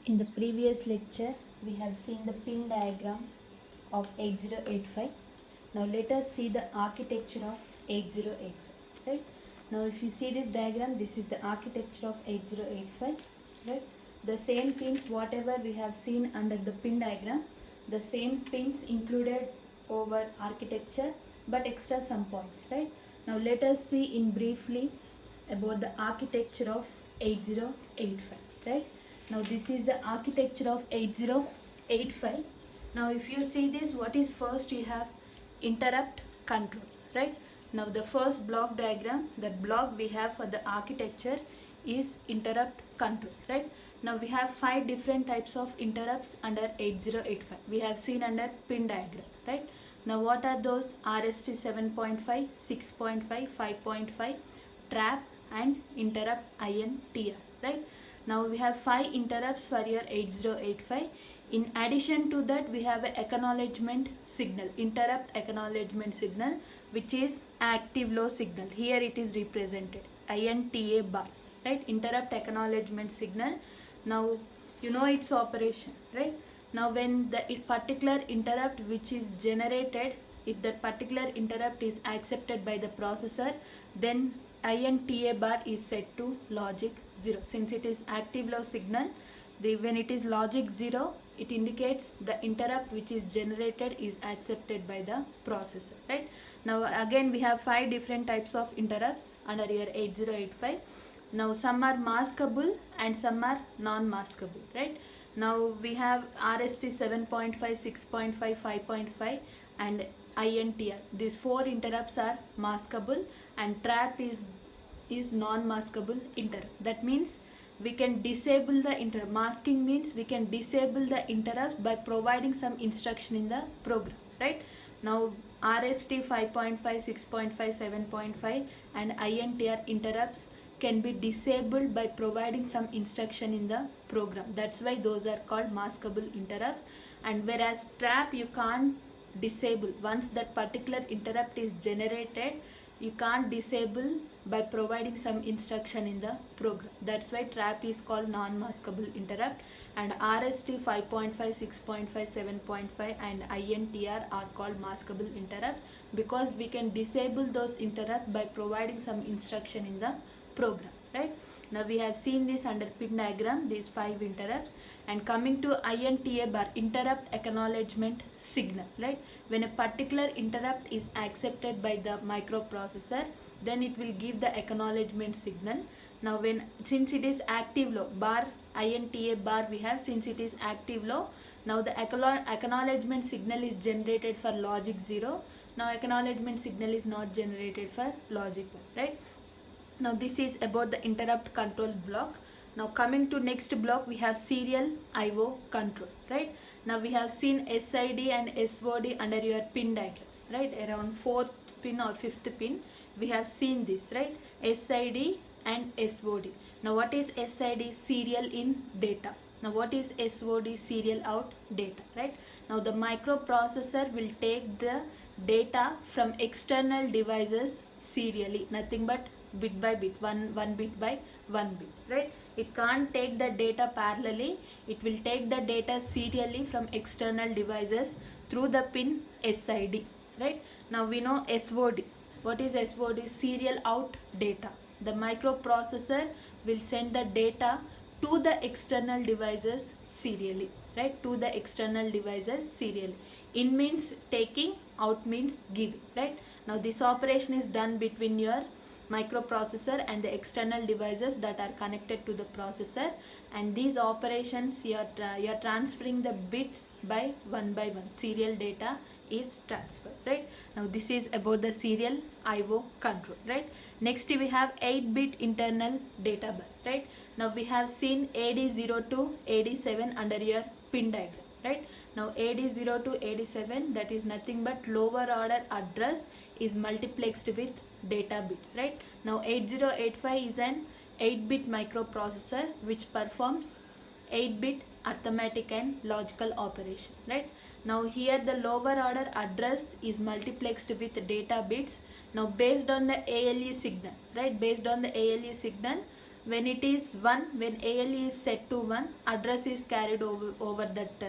In the previous lecture, we have seen the pin diagram of 8085. Now let us see the architecture of 8085. Right? Now if you see this diagram, this is the architecture of 8085. Right? The same pins, whatever we have seen under the pin diagram, the same pins included over architecture, but extra some points. Right? Now let us see in briefly about the architecture of 8085. Right? Now this is the architecture of 8085. Now if you see this, what is first? You have interrupt control, right? Now the first block diagram, that block we have for the architecture is interrupt control, right? Now we have 5 different types of interrupts under 8085. We have seen under pin diagram, right? Now what are those? RST 7.5, 6.5, 5.5, trap and interrupt INTR, right? Now we have 5 interrupts for your 8085. In addition to that, we have an acknowledgement signal, interrupt acknowledgement signal, which is active low signal. Here it is represented, INTA bar, right? Interrupt acknowledgement signal. Now you know its operation, right? Now when the particular interrupt which is generated, if that particular interrupt is accepted by the processor, then INTA bar is set to logic 0. Since it is active low signal, when it is logic 0, it indicates the interrupt which is generated is accepted by the processor, right? Now again we have 5 different types of interrupts under your 8085. Now some are maskable and some are non-maskable, right? Now we have RST 7.5, 6.5, 5.5 and INTR. These 4 interrupts are maskable and trap is non-maskable interrupt. That means we can disable the interrupt. Masking means we can disable the interrupt by providing some instruction in the program, right? Now RST 5.5, 6.5, 7.5 and INTR interrupts can be disabled by providing some instruction in the program. That's why those are called maskable interrupts. And whereas trap you can't disable. Once that particular interrupt is generated, you can't disable by providing some instruction in the program. That's why trap is called non-maskable interrupt. And RST 5.5, 6.5, 7.5 and INTR are called maskable interrupt because we can disable those interrupts by providing some instruction in the program, right? Now we have seen this under pin diagram, these 5 interrupts. And coming to INTA bar, interrupt acknowledgement signal, right? When a particular interrupt is accepted by the microprocessor, then it will give the acknowledgement signal. Now since it is active low, bar INTA bar we have, since it is active low, now the acknowledgement signal is generated for logic 0. Now acknowledgement signal is not generated for logic 1, right? Now this is about the interrupt control block. Now coming to next block, we have serial IO control, right? Now we have seen SID and SOD under your pin diagram, right? Around 4th pin or 5th pin, we have seen this, right? SID and SOD. Now what is SID? Serial in data. Now what is SOD? Serial out data, right? Now the microprocessor will take the data from external devices serially, nothing but bit by bit, one bit by one bit, right? It can't take the data parallelly. It will take the data serially from external devices through the pin SID, right? Now we know SOD. What is SOD? Serial out data. The microprocessor will send the data to the external devices serially, right? To the external devices serially. In means taking, out means giving, right? Now this operation is done between your microprocessor and the external devices that are connected to the processor, and these operations you are transferring the bits by one, serial data is transferred, right? Now this is about the serial IO control, right? Next we have 8-bit internal data bus, right? Now we have seen AD0 to AD7 under your pin diagram, right? Now AD0 to AD7, that is nothing but lower order address is multiplexed with data bits, right? Now 8085 is an 8-bit microprocessor which performs 8-bit arithmetic and logical operation, right? Now here the lower order address is multiplexed with data bits. Now based on the ALE signal, right? Based on the ALE signal, when it is 1, when AL is set to 1, address is carried over that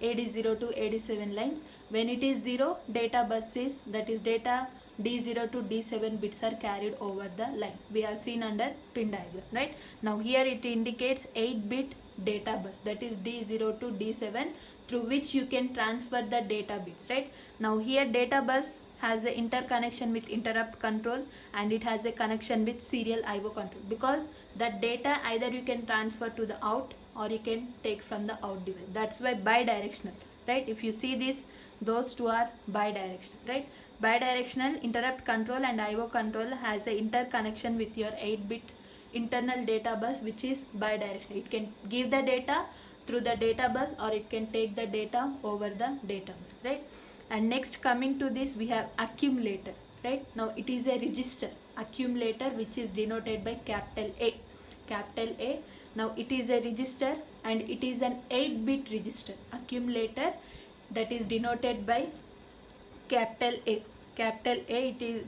AD0 to AD7 lines. When it is 0, data bus is, that is data D0 to D7 bits are carried over the line. We have seen under pin diagram, right? Now here it indicates 8-bit data bus, that is D0 to D7, through which you can transfer the data bit, right? Now here data bus has a interconnection with interrupt control, and it has a connection with serial IO control, because that data either you can transfer to the out or you can take from the out device. That's why bidirectional, right? If you see this, those two are bidirectional, right? Bidirectional interrupt control and IO control has a interconnection with your 8-bit internal data bus, which is bidirectional. It can give the data through the data bus or it can take the data over the data bus, right? And next, coming to this, we have accumulator, right? Now it is a register, accumulator, which is denoted by capital A, capital A. Now it is a register and it is an 8-bit register. Accumulator, that is denoted by capital A. Capital A, it is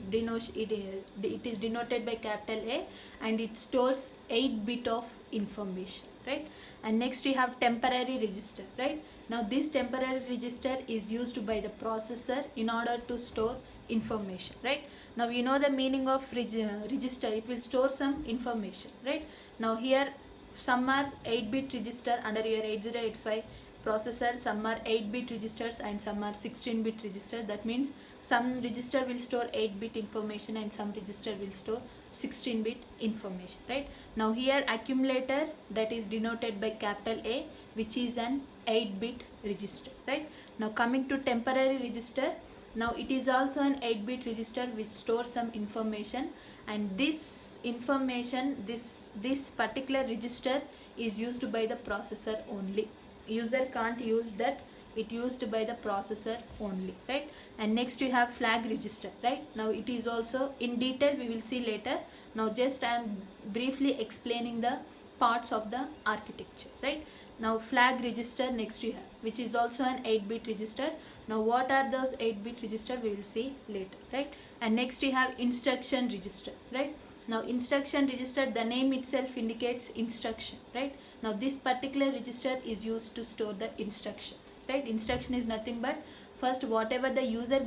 denoted by capital A, and it stores 8-bit of information, right? And next we have temporary register, right? Now this temporary register is used by the processor in order to store information, right? Now you know the meaning of register, it will store some information, right? Now here some are 8-bit register under your 8085 processor, some are 8-bit registers and some are 16-bit register. That means some register will store 8-bit information and some register will store 16-bit information, right? Now here accumulator, that is denoted by capital A, which is an 8-bit register, right? Now coming to temporary register, now it is also an 8-bit register which stores some information, and this information, this particular register is used by the processor only. User can't use that, it used by the processor only, right? And next you have flag register, right? Now it is also in detail we will see later. Now just I am briefly explaining the parts of the architecture, right? Now flag register next you have, which is also an 8-bit register. Now what are those 8-bit register we will see later, right? And next we have instruction register, right? Now instruction register, the name itself indicates instruction, right? Now this particular register is used to store the instruction, right? Instruction is nothing but first whatever the user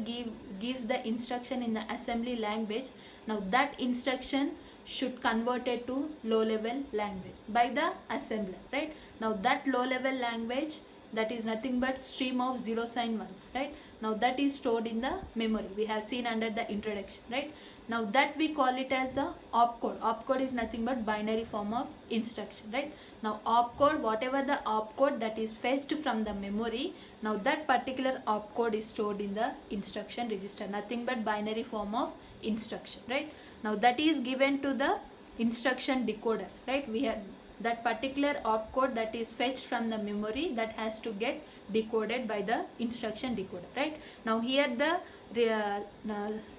gives the instruction in the assembly language, now that instruction should convert it to low level language by the assembler, right? Now that low level language, that is nothing but stream of 0s and 1s, right? Now that is stored in the memory, we have seen under the introduction, right? Now that we call it as the opcode. Opcode is nothing but binary form of instruction, right? Now opcode, whatever the opcode that is fetched from the memory, now that particular opcode is stored in the instruction register, nothing but binary form of instruction, right? Now that is given to the instruction decoder, right? We have that particular opcode that is fetched from the memory, that has to get decoded by the instruction decoder, right? Now here the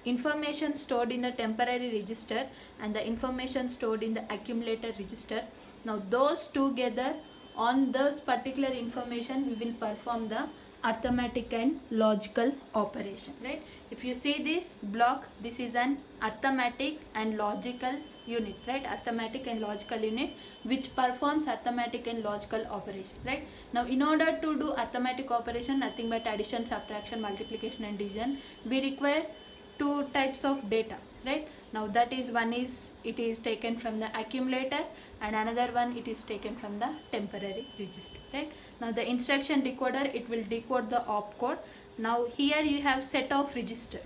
information stored in the temporary register and the information stored in the accumulator register, now those together, on those particular information we will perform the arithmetic and logical operation, right? If you see this block, this is an arithmetic and logical unit, right? Arithmetic and logical unit which performs arithmetic and logical operation, right? Now in order to do arithmetic operation, nothing but addition, subtraction, multiplication and division, we require two types of data, right? Now that is, one is it is taken from the accumulator and another one it is taken from the temporary register, right? Now the instruction decoder, it will decode the opcode. Now here you have set of register,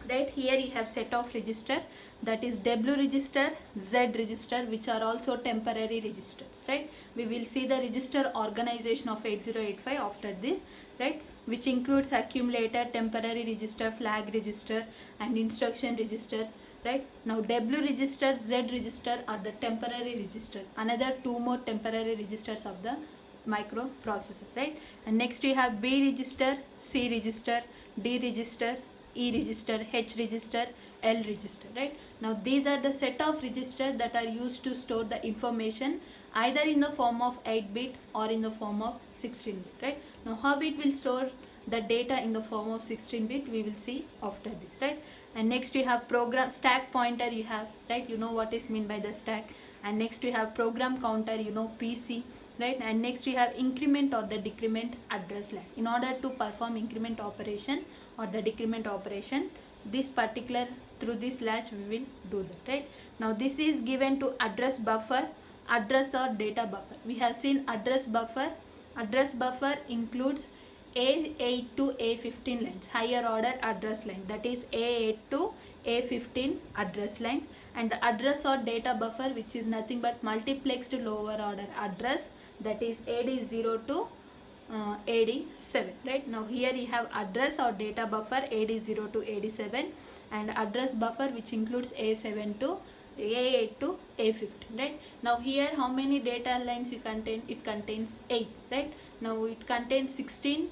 right? Here you have set of register, that is W register, Z register, which are also temporary registers, right? We will see the register organization of 8085 after this, right? Which includes accumulator, temporary register, flag register and instruction register, right? Now W register, Z register are the temporary register, another two more temporary registers of the microprocessor, right? And next we have B register, C register, D register, E register, H register, L register, right? Now these are the set of registers that are used to store the information either in the form of 8-bit or in the form of 16-bit, right? Now how it will store the data in the form of 16-bit, we will see after this, right? And next you have program stack pointer, you have, right? You know what is meant by the stack. and next we have program counter, you know, PC, right? And next we have increment or the decrement address slash. In order to perform increment operation or the decrement operation, this particular, through this slash we will do that, right? Now this is given to address buffer, address or data buffer. We have seen address buffer. Address buffer includes A8 to A15 lines, higher order address line, that is A8 to A15 address lines, and the address or data buffer, which is nothing but multiplexed lower order address, that is AD0 to AD7, right? Now here you have address or data buffer AD0 to AD7, and address buffer which includes A7 to A8 to A15, right? Now here how many data lines you contain? It contains 8, right? Now it contains 16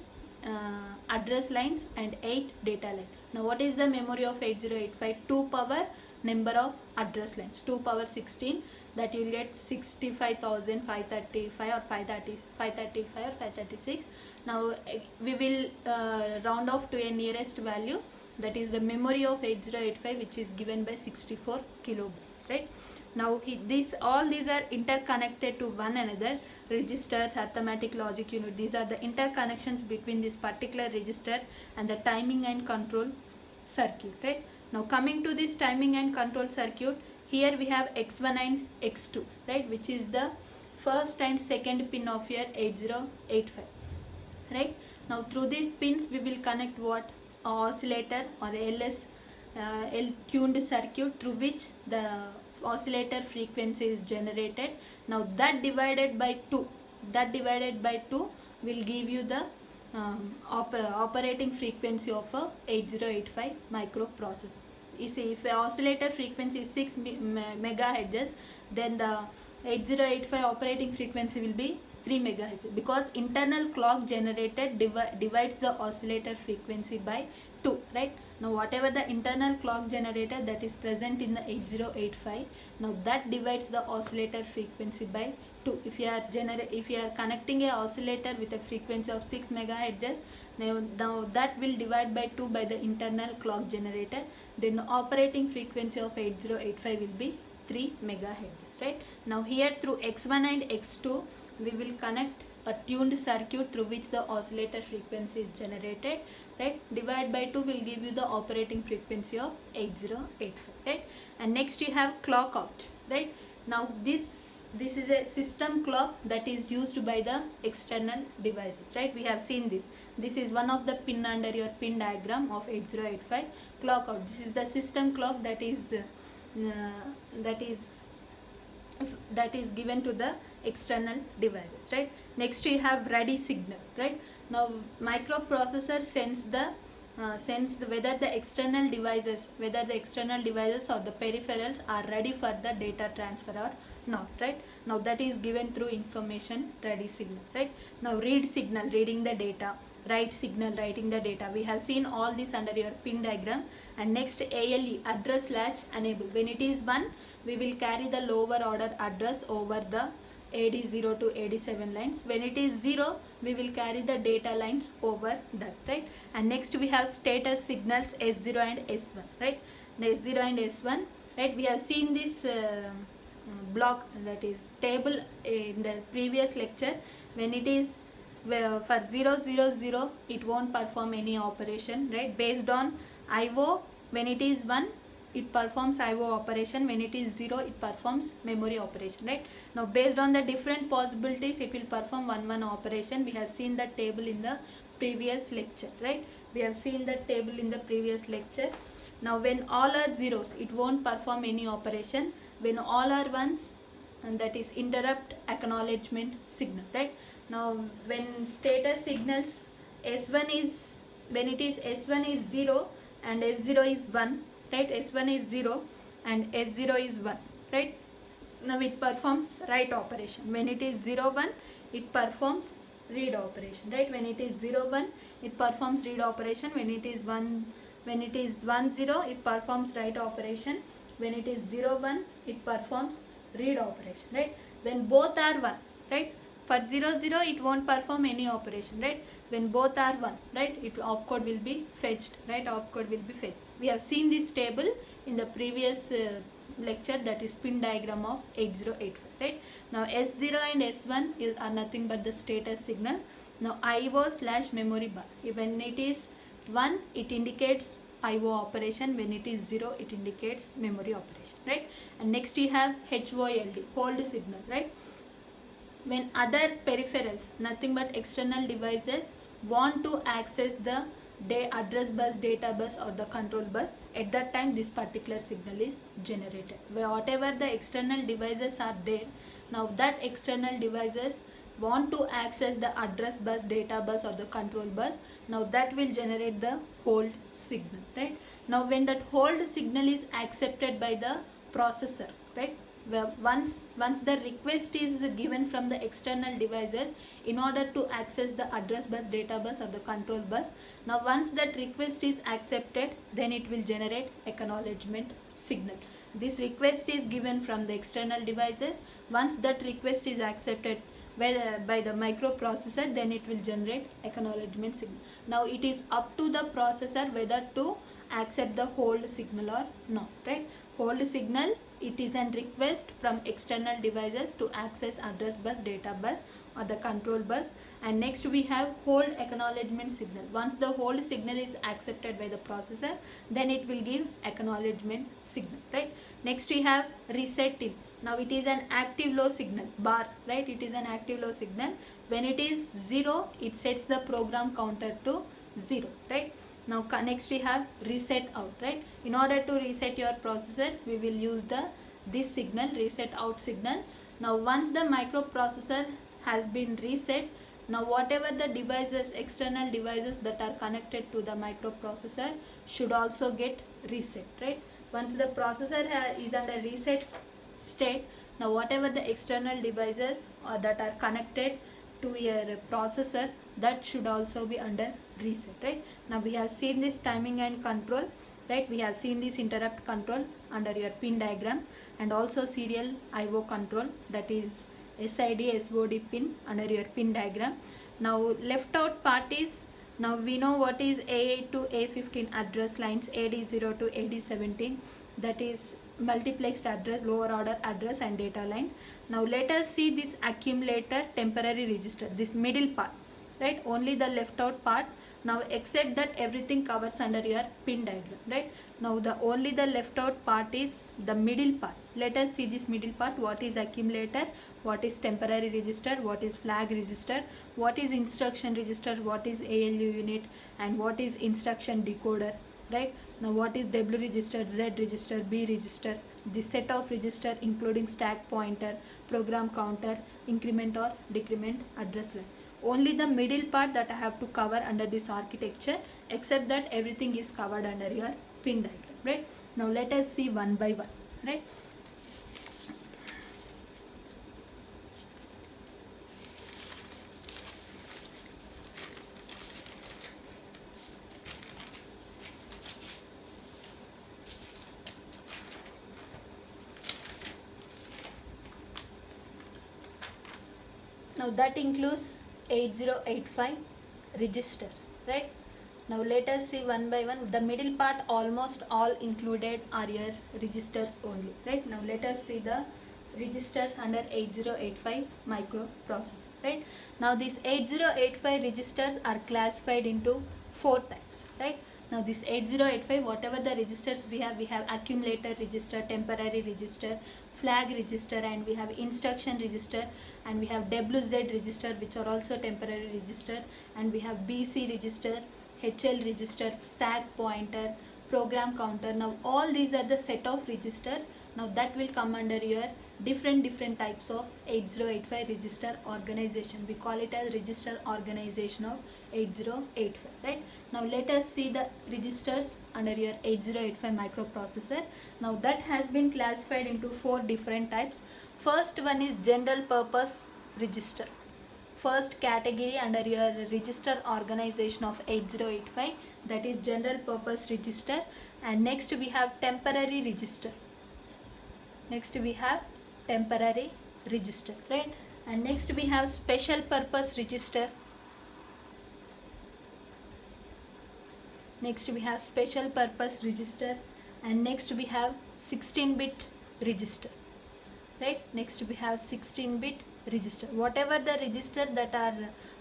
address lines and 8 data lines. Now what is the memory of 8085? 2 power number of address lines, 2 power 16, that you will get 65,535 or 535 or 536. Now we will round off to a nearest value, that is the memory of 8085, which is given by 64 kilobytes, right? Now all these are interconnected to one another. Registers, arithmetic logic unit, these are the interconnections between this particular register and the timing and control circuit, right? Now coming to this timing and control circuit, here we have X1 and X2, right, which is the first and second pin of your 8085, right? Now through these pins we will connect what? Oscillator or LS tuned circuit, through which the oscillator frequency is generated. Now that divided by 2 will give you the operating frequency of a 8085 microprocessor. You see, if the oscillator frequency is 6 megahertz, then the 8085 operating frequency will be 3 megahertz, because internal clock generated divides the oscillator frequency by 2, right? Now whatever the internal clock generator that is present in the 8085, now that divides the oscillator frequency by 2. If you are connecting a oscillator with a frequency of 6 megahertz, now that will divide by 2 by the internal clock generator, then the operating frequency of 8085 will be 3 megahertz, right? Now here through X1 and X2 we will connect a tuned circuit through which the oscillator frequency is generated, right? Divide by 2 will give you the operating frequency of 8085, right? And next you have clock out, right? Now this is a system clock that is used by the external devices, right? We have seen this is one of the pin under your pin diagram of 8085. Clock out, this is the system clock that is given to the external devices, right? Next you have ready signal, right? Now microprocessor sends whether the external devices or the peripherals are ready for the data transfer or not, right? Now that is given through information ready signal, right? Now read signal, reading the data. Write signal, writing the data. We have seen all this under your pin diagram. And next ALE, address latch enable. When it is 1, we will carry the lower order address over the AD0 to AD7 lines. When it is 0, we will carry the data lines over that, right? And next we have status signals S0 and S1, right? S0 and S1, right? We have seen this block, that is table, in the previous lecture. When it is for 0, 0, 0, it won't perform any operation, right? Based on IO, when it is 1, it performs IO operation. When it is 0, it performs memory operation, right? Now based on the different possibilities, it will perform 1 operation. We have seen that table in the previous lecture, right? We have seen that table in the previous lecture. Now when all are zeros, it won't perform any operation. When all are ones, and that is interrupt acknowledgement signal, right? Now when status signals when it is S1 is 0 and S0 is 1, right? S1 is 0 and S0 is 1, right? Now it performs write operation. When it is 0, 1, it performs read operation, right? When it is 0, 1, it performs read operation. When it is 1, 0, it performs write operation. When it is 0, 1, it performs read operation, right? When both are 1, right? For 0, 0, it won't perform any operation, right? When both are 1, right, opcode will be fetched, right? Opcode will be fetched. We have seen this table in the previous lecture, that is pin diagram of 8085, right? Now S0 and S1 are nothing but the status signal. Now IO slash memory bar, when it is 1 it indicates IO operation, when it is 0 it indicates memory operation, right? And next we have HOLD, hold signal, right? When other peripherals, nothing but external devices, want to access the address bus, data bus or the control bus, at that time this particular signal is generated. Whatever the external devices are there, now that external devices want to access the address bus, data bus or the control bus, now that will generate the hold signal, right? Now when that hold signal is accepted by the processor, right? Well, once the request is given from the external devices in order to access the address bus, data bus or the control bus, now once that request is accepted, then it will generate acknowledgement signal. This request is given from the external devices. Once that request is accepted by the microprocessor, then it will generate acknowledgement signal. Now it is up to the processor whether to accept the hold signal or not, right? Hold signal, it is a request from external devices to access address bus, data bus or the control bus. And next we have hold acknowledgement signal. Once the hold signal is accepted by the processor, then it will give acknowledgement signal, right? Next we have reset in. Now it is an active low signal, bar, right? It is an active low signal. When it is 0, it sets the program counter to 0, right? Now next we have reset out, right? In order to reset your processor, we will use this signal, reset out signal. Now once the microprocessor has been reset, now whatever the devices, external devices that are connected to the microprocessor should also get reset, right? Once the processor is under reset state, now whatever the external devices that are connected to your processor, that should also be under reset, right? Now we have seen this timing and control, right? We have seen this interrupt control under your pin diagram, and also serial IO control, that is SID SOD pin under your pin diagram. Now left out part is, now we know what is A8 to A15 address lines, AD0 to AD17, that is multiplexed address, lower order address and data line. Now let us see this accumulator temporary register, this middle part, right? Only the left out part. Now except that everything covers under your pin diagram, right? Now only the left out part is the middle part. Let us see this middle part. What is accumulator, what is temporary register, what is flag register, what is instruction register, what is ALU unit, and what is instruction decoder, right? Now what is W register, Z register, B register, this set of register including stack pointer, program counter, increment or decrement, address line. Only the middle part that I have to cover under this architecture, except that everything is covered under your pin diagram, right? Now let us see one by one, right? Now that includes 8085 register, right? Now let us see one by one. The middle part almost all included are your registers only, right? Now let us see the registers under 8085 microprocessor, right? Now these 8085 registers are classified into 4 types, right? Now this 8085, whatever the registers we have accumulator register, temporary register, flag register, and we have instruction register, and we have WZ register, which are also temporary register, and we have BC register, HL register, stack pointer, program counter. Now all these are the set of registers. Now that will come under your different types of 8085 register organization. We call it as register organization of 8085, right? Now let us see the registers under your 8085 microprocessor. Now that has been classified into 4 different types. First one is general purpose register. First category under your register organization of 8085, that is general purpose register. And next we have temporary register. Next we have temporary register, right? And next we have special purpose register. Next we have special purpose register. And next we have 16-bit register, right? Next we have 16-bit register. Whatever the register that are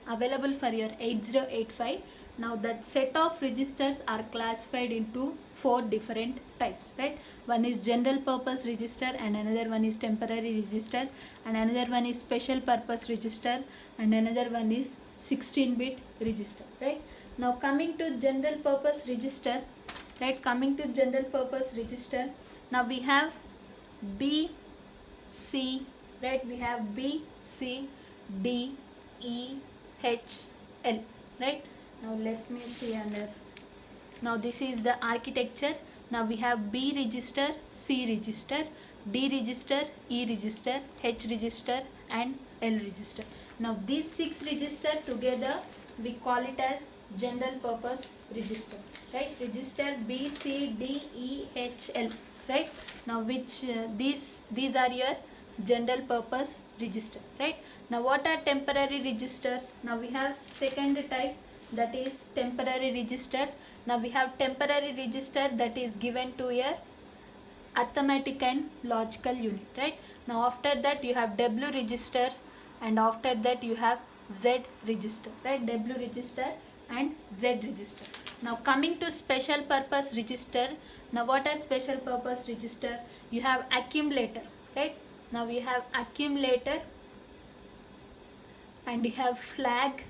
available for your 8085, now that set of registers are classified into 4 different types, right? One is general purpose register, and another one is temporary register, and another one is special purpose register, and another one is 16-bit register, right? Now coming to general purpose register, right? Coming to general purpose register, now we have B, C, right? We have B, C, D, E, H, L, right? Now let me see under. Now this is the architecture. Now we have B register, C register, D register, E register, H register, and L register. Now these 6 register together we call it as general purpose register, right? Register B, C, D, E, H, L, right? Now which these are your general purpose register, right? Now what are temporary registers? Now we have second type, that is temporary registers. Now we have temporary register that is given to a arithmetic and logical unit, right? Now after that you have W register, and after that you have Z register, right? W register and Z register. Now coming to special purpose register, now what are special purpose register? You have accumulator, right? Now we have accumulator, and you have flag,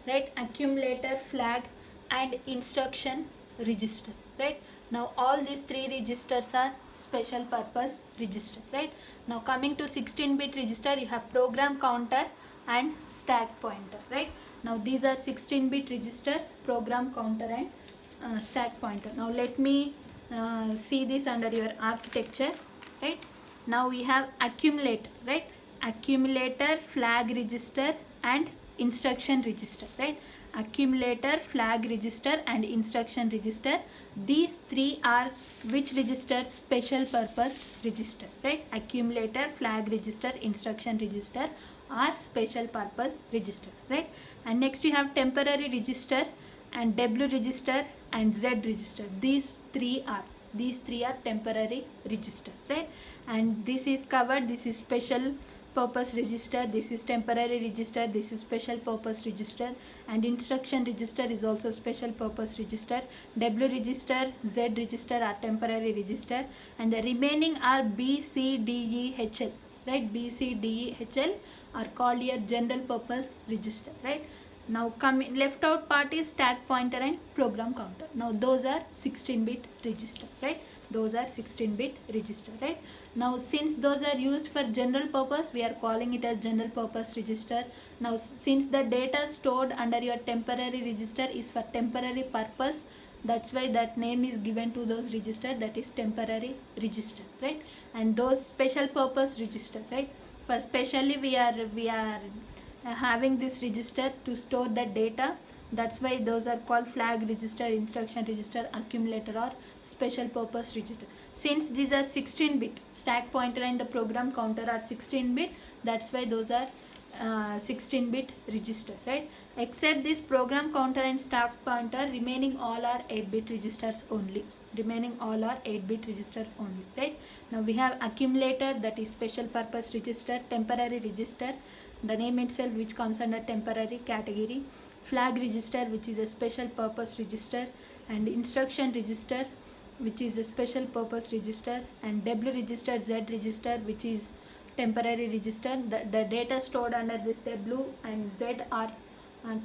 right? Accumulator, flag, and instruction register, right? Now all these 3 registers are special purpose register, right? Now coming to 16-bit register, you have program counter and stack pointer, right? Now these are 16-bit registers, program counter and stack pointer. Now let me see this under your architecture, right? Now we have accumulator, right? Accumulator, flag register, and instruction register, right? Accumulator, flag register, and instruction register. These 3 are which register? Special purpose register, right? Accumulator, flag register, instruction register are special purpose register, right? And next you have temporary register and W register and Z register. These three are temporary register, right? And this is covered. This is special purpose register, this is temporary register, this is special purpose register, and instruction register is also special purpose register. W register, Z register are temporary register, and the remaining are B, C, D, E, H, L, right? B, C, D, E, H, L are called your general purpose register, right? Now coming left out part is stack pointer and program counter. Now those are 16-bit register, right? Those are 16-bit register, right? Now since those are used for general purpose, we are calling it as general purpose register. Now since the data stored under your temporary register is for temporary purpose, that's why that name is given to those register, that is temporary register, right? And those special purpose register, right? For specially we are having this register to store the data. That's why those are called flag register, instruction register, accumulator, or special purpose register. Since these are 16-bit, stack pointer and the program counter are 16-bit, that's why those are 16-bit register, right? Except this program counter and stack pointer, remaining all are 8-bit registers only. Remaining all are 8-bit register only, right? Now we have accumulator, that is special purpose register, temporary register, the name itself which comes under temporary category, flag register which is a special purpose register, and instruction register which is a special purpose register, and W register, Z register which is temporary register. The data stored under this W and Z are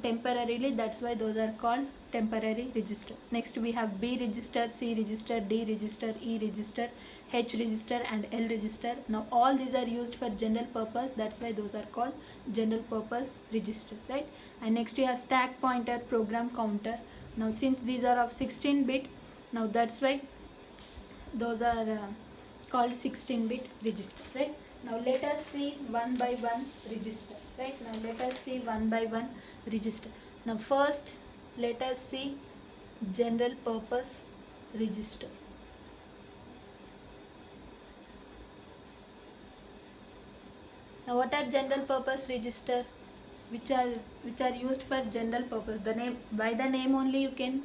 temporarily, that's why those are called temporary register. Next we have B register, C register, D register, E register, H register, and L register. Now all these are used for general purpose, that's why those are called general purpose register, right? And next we have stack pointer, program counter. Now since these are of 16-bit, now that's why those are called 16-bit register, right? Now let us see one by one register, right? Now let us see one by one register. Now first let us see general purpose register. Now what are general purpose register? Which are used for general purpose. The name, by the name only you can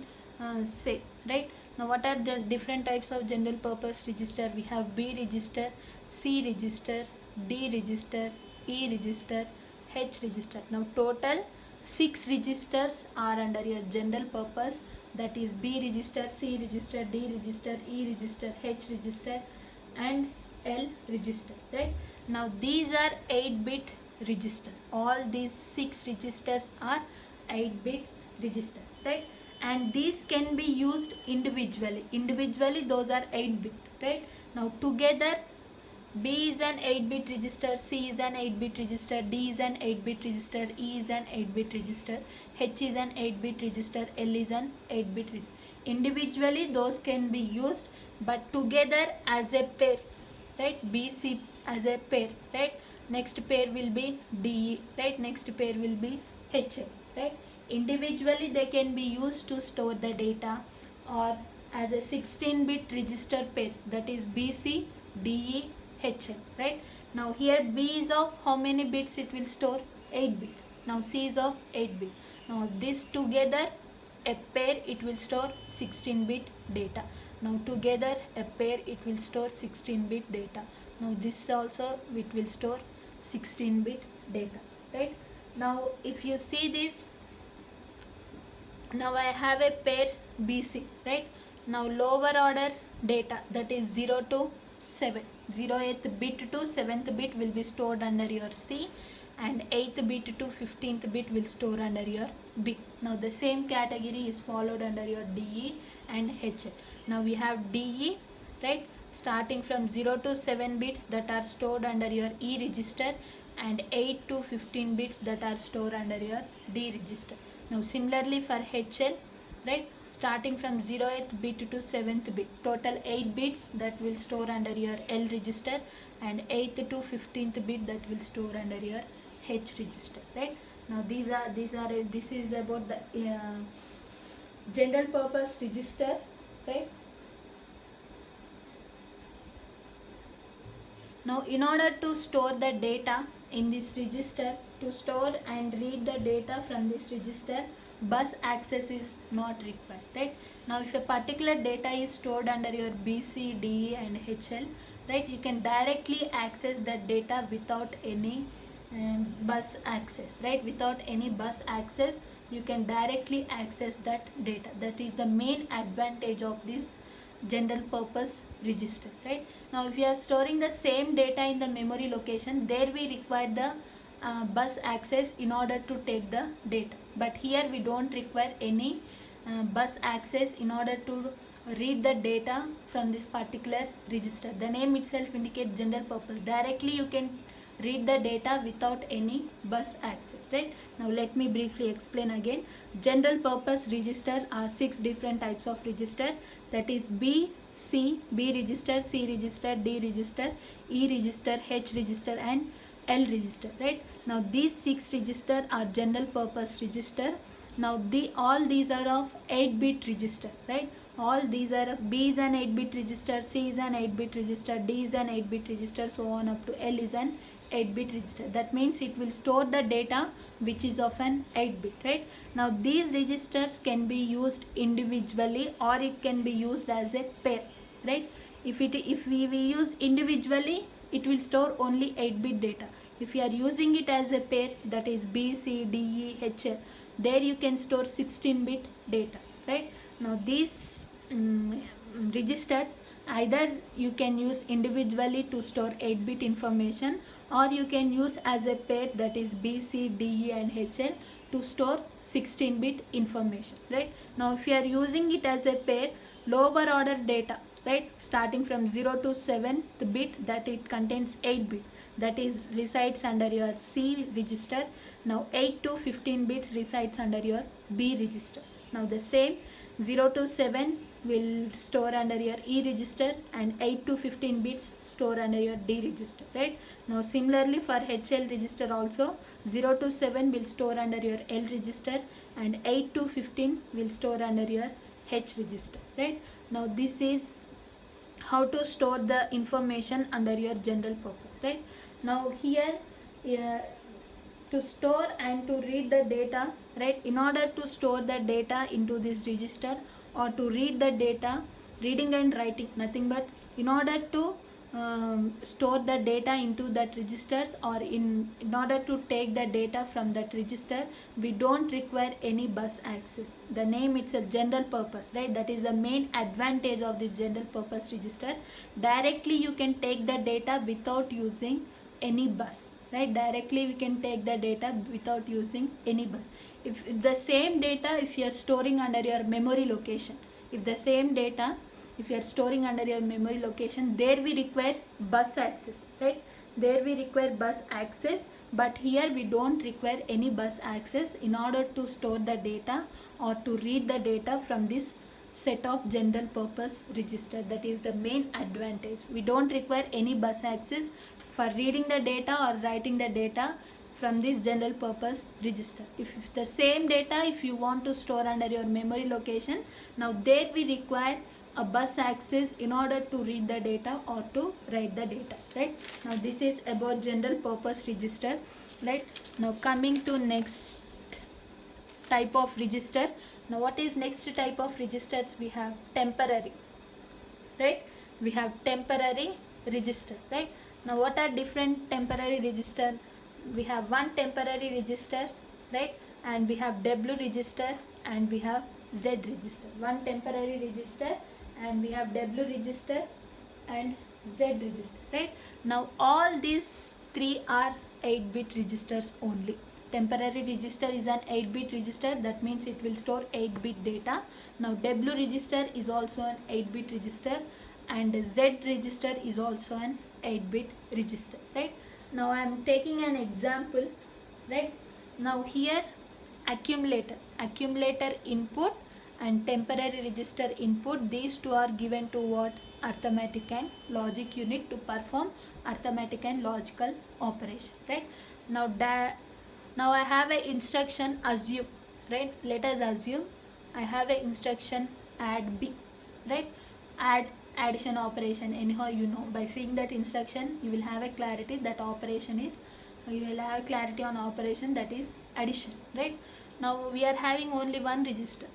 say, right? Now what are the different types of general purpose register? We have B register, C register, D register, E register, H register. Now total 6 registers are under your general purpose, that is B register, C register, D register, E register, H register and L register, right? Now these are 8-bit register. All these 6 registers are 8-bit register, right? And these can be used individually those are 8-bit, right? Now together B is an 8-bit register, C is an 8-bit register, D is an 8-bit register, E is an 8-bit register, H is an 8-bit register, L is an 8-bit register. Individually those can be used, but together as a pair, right? B, C as a pair, right? Next pair will be D, right? Next pair will be H, right? Individually they can be used to store the data, or as a 16-bit register pairs, that is BC, DE, HL, right? Now here B is of how many bits it will store? 8 bits. Now C is of 8 bits. Now this together a pair it will store 16-bit data. Now together a pair it will store 16-bit data. Now this also it will store 16-bit data, right? Now if you see this, now I have a pair BC, right? Now lower order data, that is 0 to 7, 0th bit to 7th bit will be stored under your C, and 8th bit to 15th bit will store under your B. Now the same category is followed under your DE and HL. Now we have DE, right? Starting from 0 to 7 bits that are stored under your E register, and 8 to 15 bits that are stored under your D register. Now similarly for HL, right? Starting from 0th bit to 7th bit, total 8 bits that will store under your L register, and 8th to 15th bit that will store under your H register, right? Now this is about the general purpose register, right? Now in order to store the data in this register, to store and read the data from this register, bus access is not required, right? Now if a particular data is stored under your BC, DE and HL, right, you can directly access that data without any bus access, right? Without any bus access you can directly access that data. That is the main advantage of this general purpose register, right? Now if you are storing the same data in the memory location, there we require the bus access in order to take the data, but here we don't require any bus access in order to read the data from this particular register. The name itself indicates general purpose. Directly you can read the data without any bus access, right? Now let me briefly explain again. General purpose register are 6 different types of register, that is B register, C register, D register, E register, H register and L register, right? Now these 6 register are general purpose register. Now all these are of 8-bit register, right? All these are of B is an 8-bit register, C is an 8-bit register, D is an 8-bit register, so on up to L is an 8-bit register. That means it will store the data which is of an 8-bit, right? Now these registers can be used individually or it can be used as a pair, right? If we use individually, it will store only 8-bit data. If you are using it as a pair, that is B, C, D, E, H, L, there you can store 16-bit data, right? Now these registers, either you can use individually to store 8-bit information, or you can use as a pair, that is B, C, D, E and H, L, to store 16-bit information, right? Now if you are using it as a pair, lower order data, right, starting from 0 to 7th bit, that it contains 8-bit, that is resides under your C register. Now 8 to 15 bits resides under your B register. Now the same 0 to 7 will store under your E register, and 8 to 15 bits store under your D register, right? Now similarly for HL register also, 0 to 7 will store under your L register, and 8 to 15 will store under your H register, right? Now this is how to store the information under your general purpose, right? Now here to store and to read the data, right, in order to store the data into this register, or to read the data, reading and writing, nothing but in order to store the data into that registers, or in order to take the data from that register, we don't require any bus access. The name itself, general purpose, right? That is the main advantage of this general purpose register. Directly you can take the data without using any bus, right? Directly we can take the data without using any bus. If the same data, if you are storing under your memory location, if the same data, if you are storing under your memory location, there we require bus access, right? There we require bus access, but here we don't require any bus access in order to store the data or to read the data from this set of general purpose register. That is the main advantage. We don't require any bus access for reading the data or writing the data from this general purpose register. If the same data, if you want to store under your memory location, now there we require a bus access in order to read the data or to write the data, right? Now this is about general purpose register, right? Now coming to next type of register. Now what is next type of registers? We have temporary, right? We have temporary register, right? Now what are different temporary register? We have one temporary register, right? And we have W register and we have Z register. One temporary register and we have W register and Z register, right? Now all these three are 8-bit registers only. Temporary register is an 8-bit register, that means it will store 8-bit data. Now W register is also an 8-bit register and Z register is also an 8-bit register, right? Now I am taking an example, right? Now here accumulator input and temporary register input, these two are given to what? Arithmetic and logic unit to perform arithmetic and logical operation, right? Now I have a instruction assume, right? Let us assume I have a instruction add B, right? Addition operation, anyhow you know, by seeing that instruction you will have a clarity that operation is, you will have clarity on operation, that is addition, right? Now we are having only one register,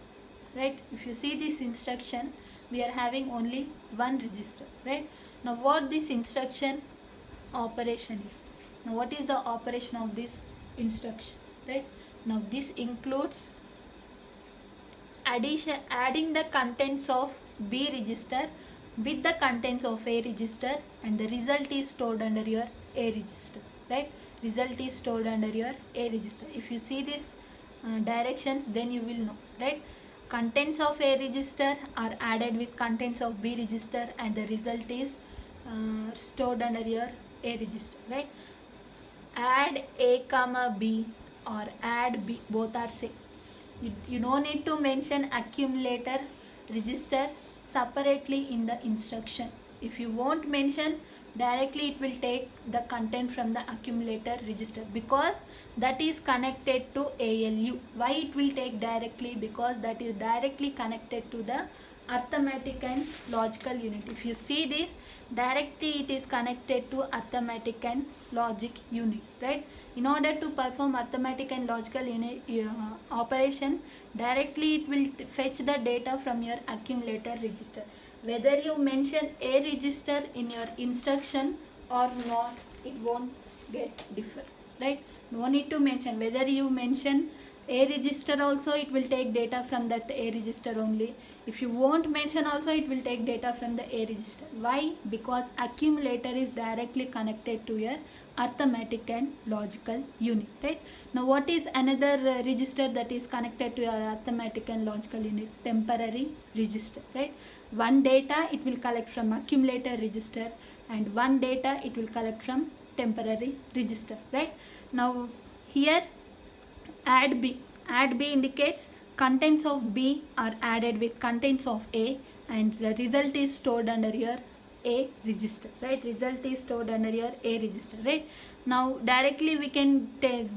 right? If you see this instruction, we are having only one register, right? Now what this instruction operation is, now what is the operation of this instruction, right? Now this includes adding the contents of B register with the contents of A register, and the result is stored under your A register, right? Result is stored under your A register. If you see these directions, then you will know, right? Contents of A register are added with contents of B register and the result is stored under your A register, right? Add A comma B or add B, both are same. You don't need to mention accumulator register separately in the instruction. If you won't mention, directly it will take the content from the accumulator register, because that is connected to ALU. Why it will take directly? Because that is directly connected to the arithmetic and logical unit. If you see this, directly it is connected to arithmetic and logic unit, right? In order to perform arithmetic and logical unit operation, directly it will fetch the data from your accumulator register. Whether you mention A register in your instruction or not, it won't get differ, right? No need to mention. Whether you mention A register also, it will take data from that A register only. If you won't mention also, it will take data from the A register. Why? Because accumulator is directly connected to your arithmetic and logical unit, right? Now what is another register that is connected to your arithmetic and logical unit? Temporary register, right? One data it will collect from accumulator register and one data it will collect from temporary register, right? Now here add B indicates contents of B are added with contents of A and the result is stored under your A register, right? Result is stored under your A register, right? Now directly we can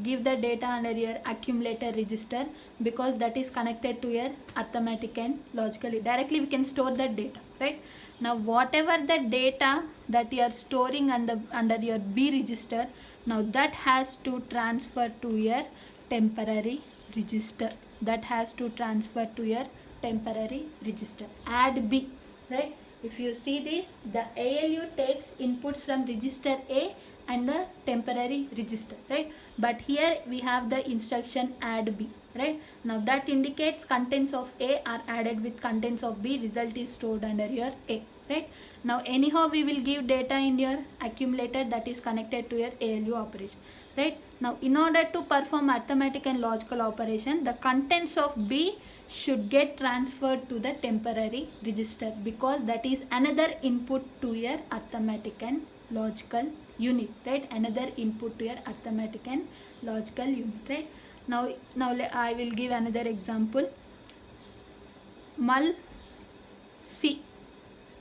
give the data under your accumulator register, because that is connected to your arithmetic and logical. Directly we can store that data, right? Now whatever the data that you are storing under your B register, now that has to transfer to your temporary register. That has to transfer to your temporary register. Add B, right? If you see this, the ALU takes inputs from register A and the temporary register, right? But here we have the instruction add B, right? Now that indicates contents of A are added with contents of B, result is stored under your A, right? Now anyhow we will give data in your accumulator that is connected to your ALU operation, right? Now in order to perform arithmetic and logical operation, the contents of B should get transferred to the temporary register, because that is another input to your arithmetic and logical unit, right? Another input to your arithmetic and logical unit, right? Now I will give another example. Mul C.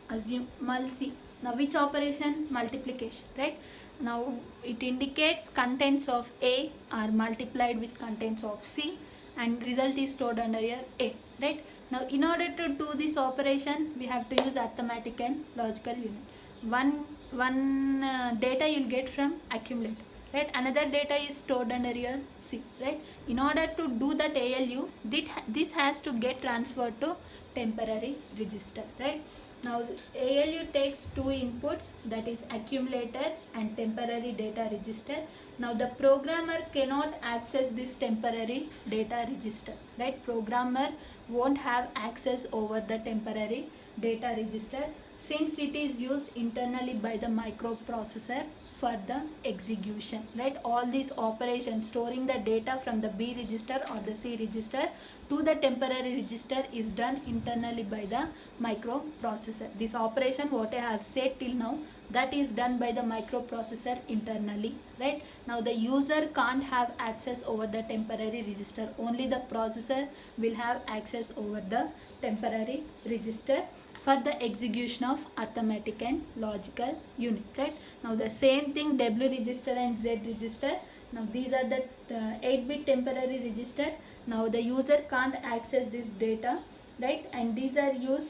Assume mul C. Now which operation? Multiplication, right? Now it indicates contents of A are multiplied with contents of C and result is stored under your A, right? Now in order to do this operation, we have to use arithmetic and logical unit. One data you'll get from accumulator, right? Another data is stored under your C, right? In order to do that ALU, this has to get transferred to temporary register, right? Now ALU takes two inputs, that is accumulator and temporary data register. Now the programmer cannot access this temporary data register, right? Programmer won't have access over the temporary data register since it is used internally by the microprocessor for the execution, right? All these operations storing the data from the B register or the C register to the temporary register is done internally by the microprocessor. This operation what I have said till now, that is done by the microprocessor internally, right? Now the user can't have access over the temporary register, only the processor will have access over the temporary register for the execution of arithmetic and logical unit, right? Now the same thing, W register and Z register. Now these are the 8-bit temporary register. Now the user can't access this data, right? And these are used,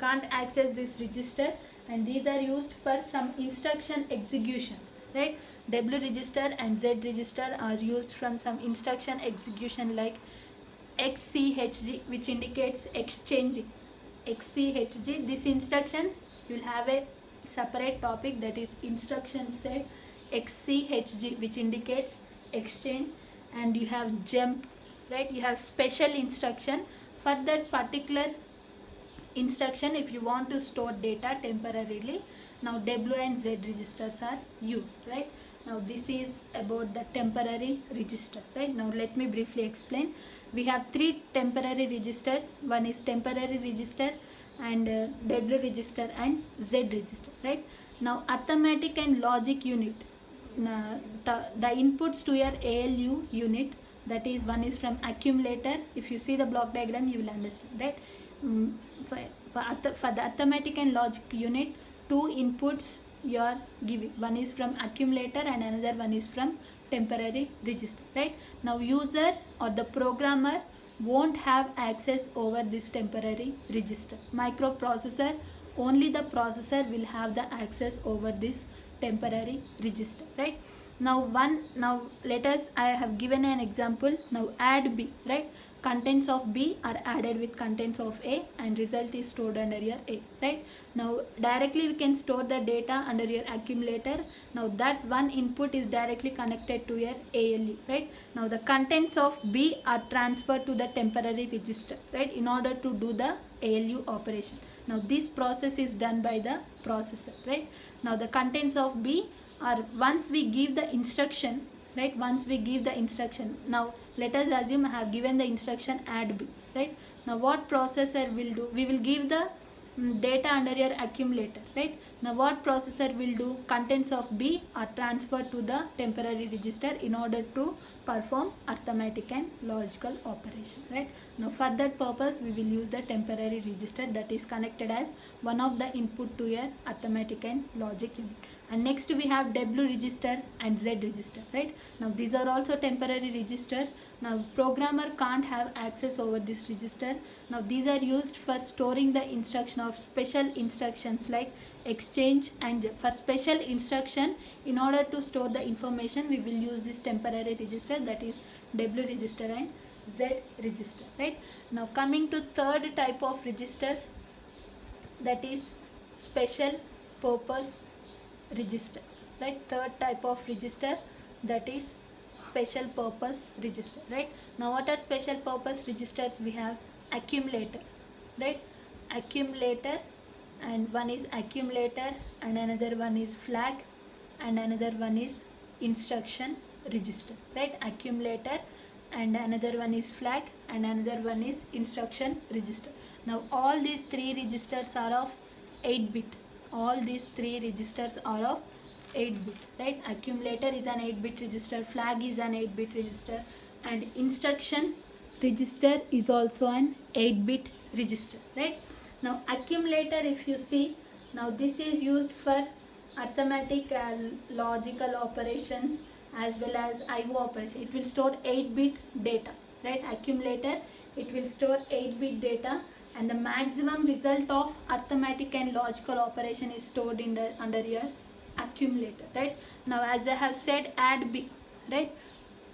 can't access this register, and these are used for some instruction execution, right? W register and Z register are used from some instruction execution like XCHG, which indicates exchanging. XCHG, these instructions will have a separate topic, that is instruction set. XCHG, which indicates exchange, and you have jump, right? You have special instruction for that particular instruction if you want to store data temporarily. Now W and Z registers are used, right? Now this is about the temporary register, right? Now let me briefly explain. We have three temporary registers. One is temporary register and W register and Z register, right? Now arithmetic and logic unit, the inputs to your ALU unit, that is one is from accumulator. If you see the block diagram you will understand, right? For the arithmetic and logic unit, two inputs you are giving, one is from accumulator and another one is from temporary register, right? Now user or the programmer won't have access over this temporary register. Microprocessor, only the processor will have the access over this temporary register, right? Now let us, I have given an example. Now add B, right? Contents of B are added with contents of A and result is stored under your A, right? Now directly we can store the data under your accumulator. Now that one input is directly connected to your ALU, right? Now the contents of B are transferred to the temporary register, right, in order to do the ALU operation. Now this process is done by the processor, right? Now the contents of B are, once we give the instruction, right? Once we give the instruction, now let us assume I have given the instruction add B, right? Now what processor will do? We will give the data under your accumulator, right? Now what processor will do? Contents of B are transferred to the temporary register in order to perform arithmetic and logical operation, right? Now for that purpose we will use the temporary register that is connected as one of the input to your arithmetic and logic unit. And next we have W register and Z register, right? Now these are also temporary registers. Now programmer can't have access over this register. Now these are used for storing the instruction of special instructions like exchange, and for special instruction, in order to store the information, we will use this temporary register, that is W register and Z register, right? Now coming to third type of registers, that is special purpose register, right? Third type of register, that is special purpose register, right? Now what are special purpose registers? We have accumulator, right? Accumulator, and one is accumulator, and another one is flag, and another one is instruction register, right? Accumulator, and another one is flag, and another one is instruction register. Now all these three registers are of 8-bit. All these three registers are of 8-bit, right? Accumulator is an 8-bit register, flag is an 8-bit register, and instruction register is also an 8-bit register, right? Now accumulator, if you see, now this is used for arithmetic and logical operations as well as IO operation. It will store 8-bit data, right? Accumulator, it will store 8-bit data, and the maximum result of arithmetic and logical operation is stored in the under your accumulator, right? Now as I have said, add B, right?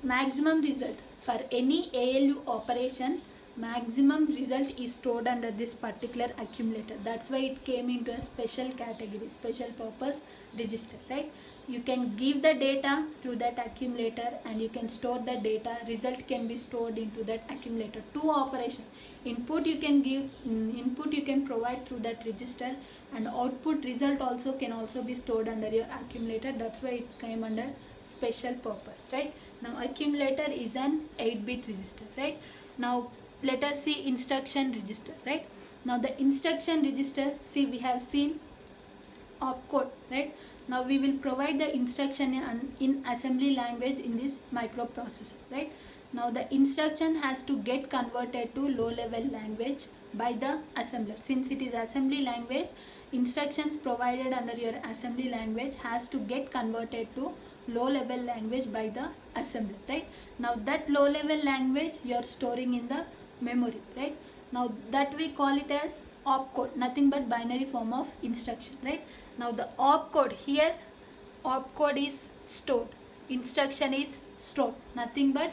Maximum result for any ALU operation, maximum result is stored under this particular accumulator. That's why it came into a special category, special purpose register, right? You can give the data through that accumulator, and you can store the data. Result can be stored into that accumulator. Two operations: input you can give, input you can provide through that register, and output result also can also be stored under your accumulator. That's why it came under special purpose, right? Now accumulator is an 8-bit register, right? Now let us see instruction register, right? Now the instruction register, see, we have seen opcode, right? Now we will provide the instruction in assembly language in this microprocessor, right? Now the instruction has to get converted to low level language by the assembler. Since it is assembly language, instructions provided under your assembly language has to get converted to low level language by the assembler, right? Now that low level language you are storing in the memory, right? Now that we call it as opcode, nothing but binary form of instruction, right? Now the opcode, here opcode is stored, instruction is stored, nothing but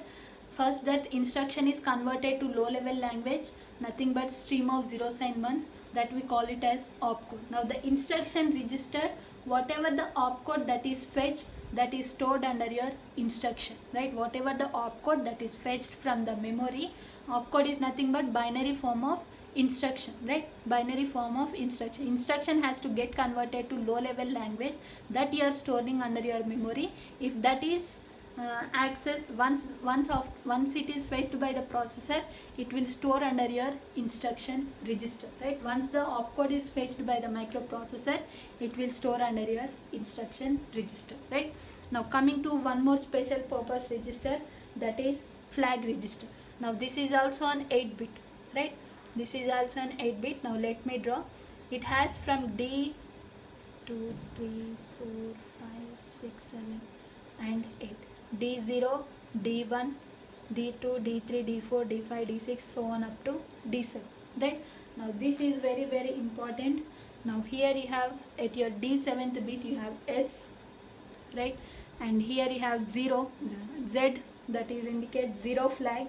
first that instruction is converted to low level language, nothing but stream of zeros and ones, that we call it as opcode. Now the instruction register, whatever the opcode that is fetched, that is stored under your instruction, right? Whatever the opcode that is fetched from the memory, opcode is nothing but binary form of instruction, right? Binary form of instruction. Instruction has to get converted to low level language that you are storing under your memory. If that is accessed once it is fetched by the processor, it will store under your instruction register, right? Once the opcode is fetched by the microprocessor, it will store under your instruction register, right? Now coming to one more special purpose register, that is flag register. Now this is also an 8-bit, right? This is also an 8-bit. Now let me draw. It has from D 2, 3, 4, 5, 6, 7 and 8. D0, D1, D2, D3, D4, D5, D6, so on up to D7, right? Now this is very, very important. Now here you have at your D7th bit you have S, right? And here you have 0, Z, that is indicate 0 flag,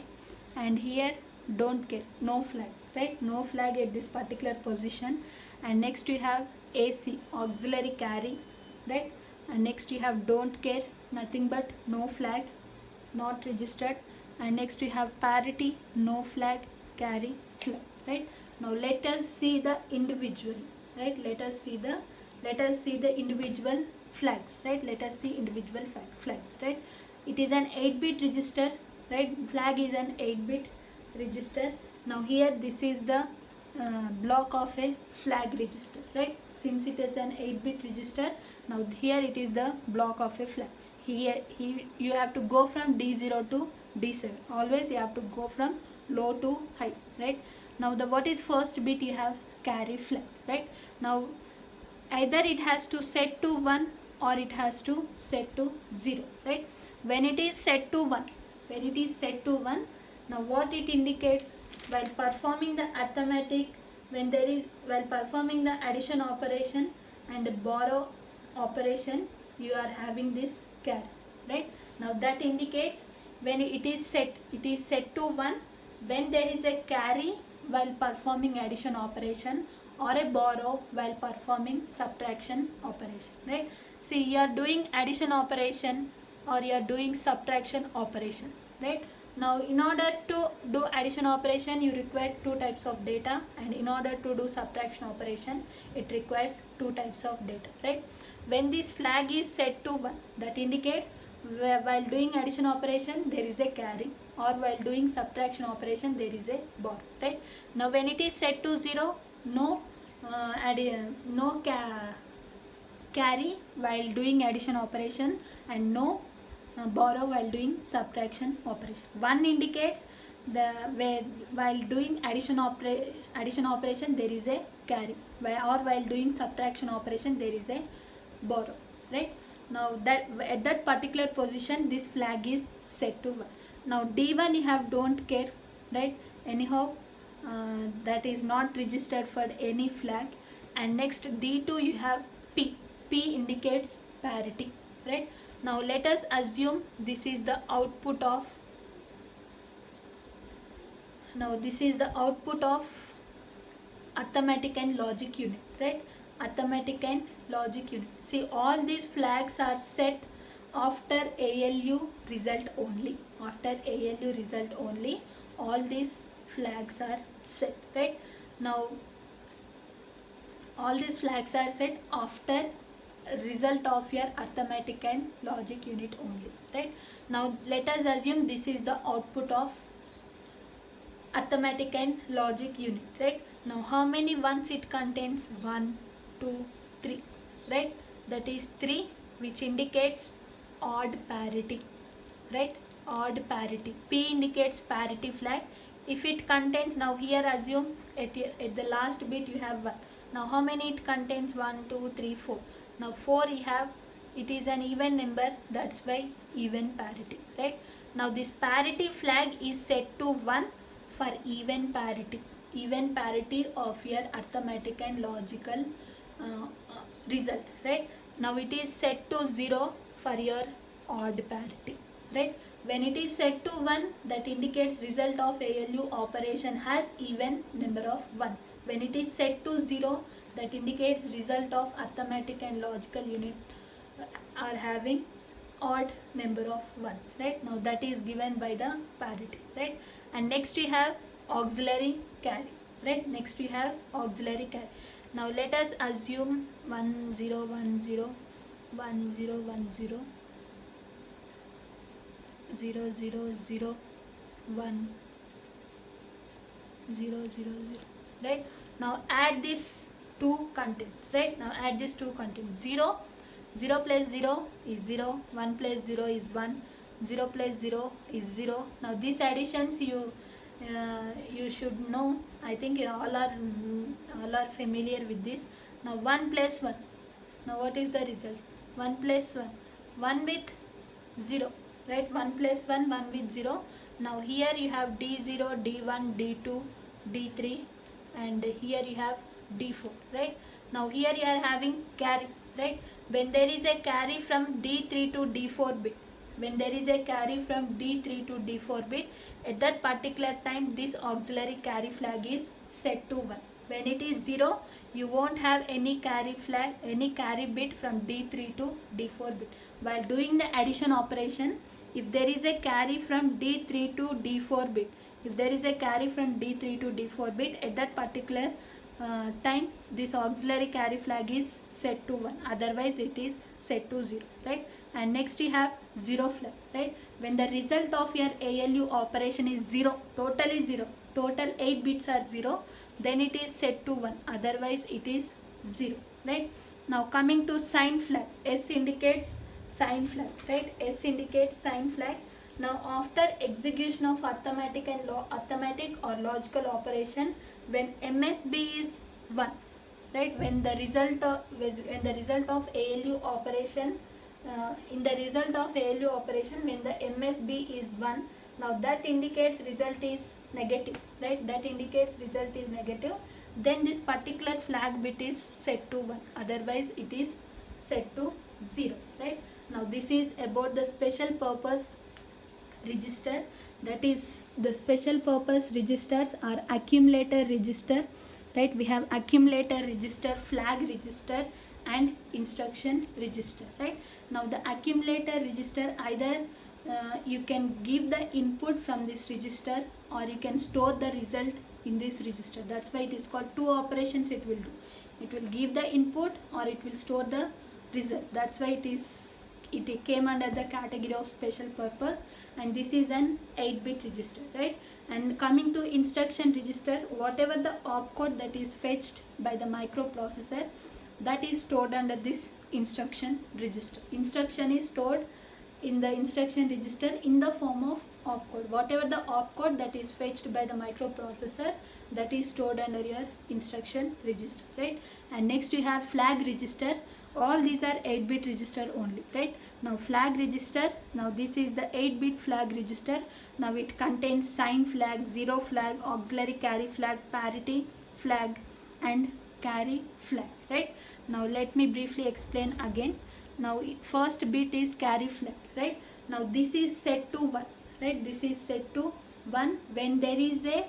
and here don't care, no flag, right? No flag at this particular position. And next you have AC, auxiliary carry, right? And next you have don't care, nothing but no flag, not registered. And next you have parity, no flag, carry, flag, right? Now let us see the individual, right? Let us see the individual flags, right? Let us see individual flags, right? It is an 8-bit register, right? Flag is an 8-bit register. Now here this is the block of a flag register, right? Since it is an 8-bit register, now here it is the block of a flag. Here you have to go from D0 to D7. Always you have to go from low to high, right? Now the what is first bit, you have carry flag, right? Now either it has to set to 1 or it has to set to 0, right? When it is set to 1, now what it indicates, while performing the arithmetic, while performing the addition operation and borrow operation, you are having this carry, right? Now that indicates when it is set to 1 when there is a carry while performing addition operation, or a borrow while performing subtraction operation, right? See, you are doing addition operation or you are doing subtraction operation, right? Now in order to do addition operation you require two types of data, and in order to do subtraction operation it requires two types of data, right? When this flag is set to 1, that indicates while doing addition operation there is a carry, or while doing subtraction operation there is a borrow, right? Now when it is set to 0, no carry while doing addition operation, and no borrow while doing subtraction operation. 1 indicates while doing addition operation there is a carry, or while doing subtraction operation there is a borrow, right? Now that at that particular position this flag is set to 1. Now D1 you have don't care, right? Anyhow that is not registered for any flag. And next D2 you have P indicates parity, right? Now let us assume this is the output of arithmetic and logic unit, right? Arithmetic and logic unit. See, all these flags are set after ALU result only. All these flags are set, right? Now all these flags are set after result of your arithmetic and logic unit only, right? Now let us assume this is the output of arithmetic and logic unit, right? Now how many ones it contains? 1, 2, 3, right? That is 3, which indicates odd parity, right? Odd parity. P indicates parity flag. If it contains, now here assume at the last bit you have 1. Now how many it contains? 1, 2, 3, 4. Now 4 you have, it is an even number, that's why even parity, right? Now this parity flag is set to 1 for even parity of your arithmetic and logical result, right? Now it is set to 0 for your odd parity, right? When it is set to 1, that indicates result of ALU operation has even number of 1. When it is set to 0, that indicates result of arithmetic and logical unit are having odd number of 1s, right? Now that is given by the parity, right? And next we have auxiliary carry, right? Now let us assume 1 0 1 0 1 0 1 0 0 0 0 1 0 0 0, right? Now add these two contents, right? 0 plus 0 is 0, 1 plus 0 is 1, 0 plus 0 is 0. Now these additions you should know. I think you all are familiar with this. Now 1 plus 1. Now what is the result? 1 plus 1. 1 with 0, right? 1 plus 1, 1 with 0. Now here you have D0, D1, D2, D3, and here you have D4, right? Now here you are having carry, right? When there is a carry from D3 to D4 bit, at that particular time this auxiliary carry flag is set to 1. When it is 0, you won't have any carry flag, any carry bit from D3 to D4 bit. While doing the addition operation, if there is a carry from D3 to D4 bit, at that particular time this auxiliary carry flag is set to 1, otherwise it is set to 0, right? And next we have 0 flag, right? When the result of your ALU operation is 0, total 8 bits are 0, then it is set to 1, otherwise it is 0, right? Now coming to sign flag, S indicates sign flag, right? Now after execution of arithmetic or logical operation, when MSB is 1, right? When the result of ALU operation, in the result of ALU operation, when the MSB is 1, now that indicates result is negative, right? That indicates result is negative. Then this particular flag bit is set to 1, otherwise it is set to 0, right? Now this is about the special purpose register. That is, the special purpose registers are accumulator register, right? We have accumulator register, flag register and instruction register, right? Now the accumulator register, either you can give the input from this register or you can store the result in this register. That's why it is called two operations it will do. It will give the input or it will store the result. That's why it came under the category of special purpose, and this is an 8-bit register, right? And coming to instruction register, whatever the opcode that is fetched by the microprocessor, that is stored under this instruction register. Instruction is stored in the instruction register in the form of opcode. Whatever the opcode that is fetched by the microprocessor, that is stored under your instruction register, right? And next you have flag register. All these are 8-bit register only, right? Now flag register, now this is the 8-bit flag register. Now it contains sign flag, zero flag, auxiliary carry flag, parity flag and carry flag, right? Now let me briefly explain again. Now first bit is carry flag, right? Now this is set to 1, right? This is set to 1 when there is a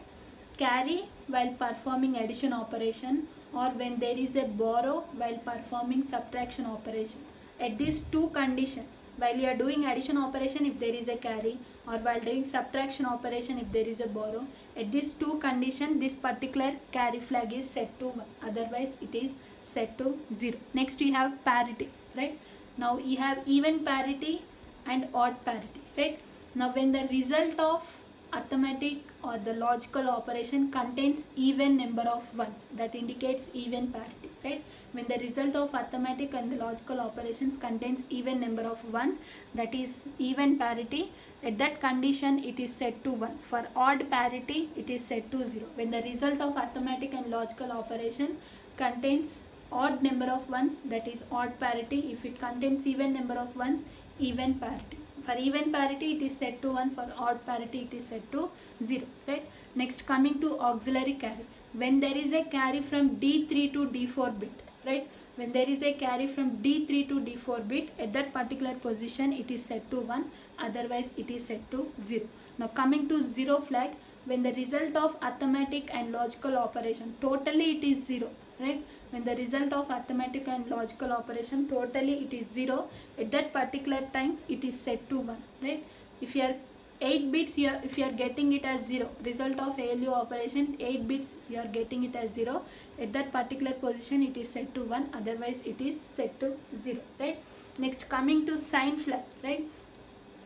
carry while performing addition operation, or when there is a borrow while performing subtraction operation. At these two conditions, while you are doing addition operation if there is a carry, or while doing subtraction operation if there is a borrow, at these two conditions this particular carry flag is set to 1, otherwise it is set to 0. Next you have parity, right? Now you have even parity and odd parity, right? Now when the result of arithmetic or the logical operation contains even number of ones, that indicates even parity, right? When the result of arithmetic and the logical operations contains even number of ones, that is even parity. At that condition it is set to 1. For odd parity it is set to 0. When the result of arithmetic and logical operation contains odd number of ones, that is odd parity. If it contains even number of ones, even parity. For even parity it is set to 1, for odd parity it is set to 0, right? Next, coming to auxiliary carry. When there is a carry from D3 to D4 bit, right? When there is a carry from D3 to D4 bit, at that particular position it is set to 1, otherwise it is set to 0. Now coming to zero flag, when the result of arithmetic and logical operation, totally it is 0, right? When the result of arithmetic and logical operation totally it is 0, at that particular time it is set to 1, right? If you are 8 bits, if you are getting it as 0, result of ALU operation 8 bits you are getting it as 0, at that particular position it is set to 1, otherwise it is set to 0, right? Next, coming to sign flag, right?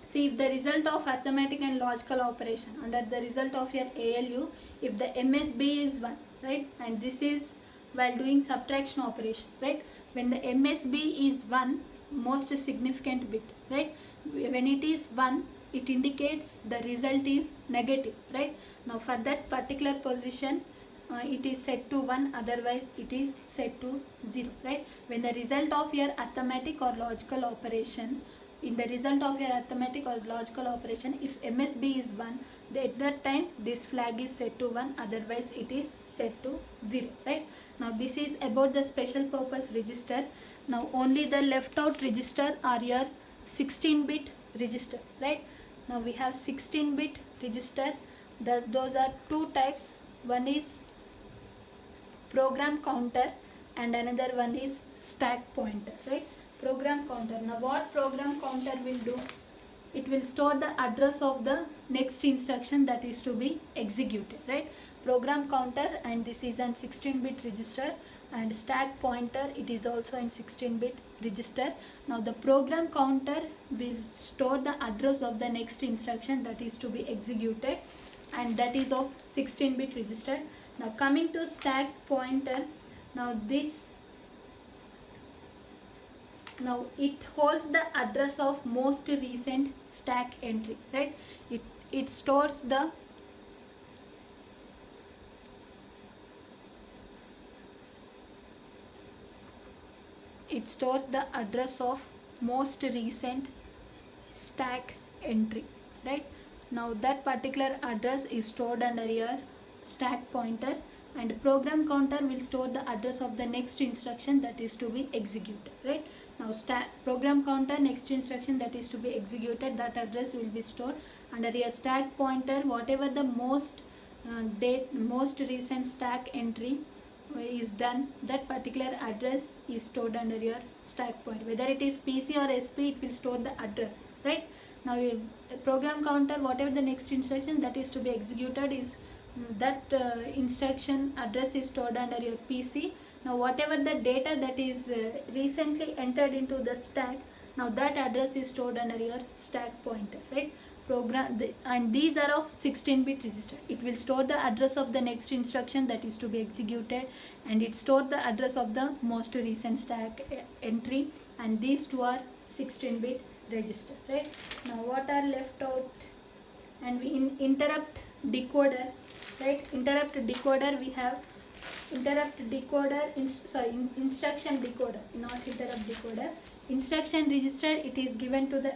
See, if the result of arithmetic and logical operation under the result of your ALU, if the MSB is 1, right? And this is while doing subtraction operation, right? When the MSB is 1, most significant bit, right? When it is 1, it indicates the result is negative, right? Now for that particular position it is set to 1, otherwise it is set to 0, right? When the result of your arithmetic or logical operation, in the result of your arithmetic or logical operation, if MSB is 1, at that time this flag is set to 1, otherwise it is set to 0, right? Now this is about the special purpose register. Now only the left out register are your 16-bit register, right? Now we have 16-bit register. Those are two types. One is program counter and another one is stack pointer, right? Program counter. Now what program counter will do? It will store the address of the next instruction that is to be executed, right? Program counter, and this is an 16-bit register, and stack pointer, it is also in 16-bit register. Now the program counter will store the address of the next instruction that is to be executed, and that is of 16-bit register. Now coming to stack pointer, now it holds the address of most recent stack entry, right? It stores the it stores the address of most recent stack entry, right? Now that particular address is stored under your stack pointer, and program counter will store the address of the next instruction that is to be executed, right? Now program counter next instruction that is to be executed, that address will be stored under your stack pointer. Whatever the most recent stack entry is done, that particular address is stored under your stack point. Whether it is PC or SP, it will store the address, right? Now program counter, whatever the next instruction that is to be executed is that instruction address is stored under your PC. Now whatever the data that is recently entered into the stack, now that address is stored under your stack pointer, right? And these are of 16-bit register. It will store the address of the next instruction that is to be executed, and it stored the address of the most recent stack entry, and these two are 16-bit register, right? Now what are left out? And we in interrupt decoder, right? Interrupt decoder, we have interrupt decoder, instruction decoder, not interrupt decoder. Instruction register, it is given to the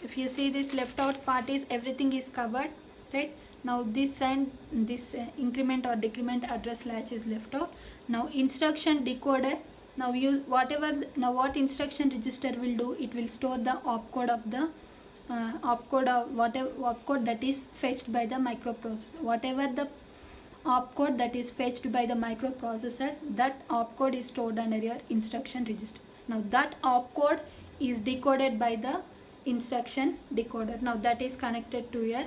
if you see this left out part is everything is covered, right? Now this and this increment or decrement address latch is left out. Now instruction decoder, now what instruction register will do, it will store the opcode of the opcode that is fetched by the microprocessor. Whatever the opcode that is fetched by the microprocessor, that opcode is stored under your instruction register. Now that opcode is decoded by the instruction decoder. Now that is connected to your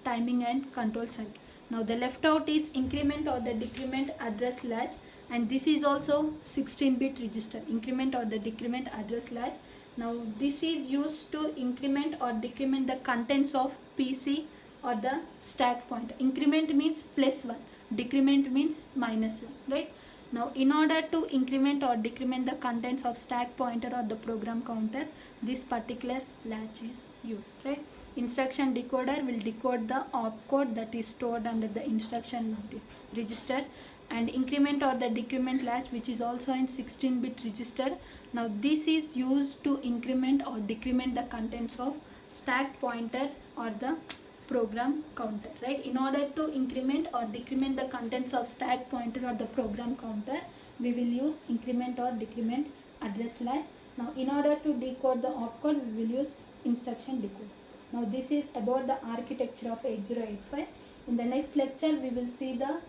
timing and control circuit. Now the left out is increment or the decrement address latch, and this is also 16-bit register, increment or the decrement address latch. Now this is used to increment or decrement the contents of PC or the stack point. Increment means +1, decrement means -1, right? Now in order to increment or decrement the contents of stack pointer or the program counter, this particular latch is used, right? Instruction decoder will decode the opcode that is stored under the instruction register, and increment or the decrement latch, which is also in 16-bit register. Now this is used to increment or decrement the contents of stack pointer or the program counter, right? In order to increment or decrement the contents of stack pointer or the program counter, we will use increment or decrement address latch. Now in order to decode the opcode, we will use instruction decoder. Now this is about the architecture of 8085. In the next lecture, we will see the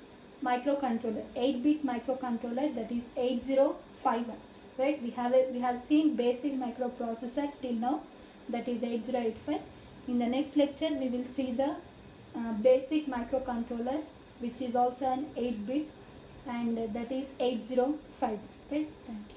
microcontroller, 8-bit microcontroller, that is 8051, right? We have seen basic microprocessor till now, that is 8085. In the next lecture, we will see the basic microcontroller, which is also an 8-bit, and that is 805, right? Thank you.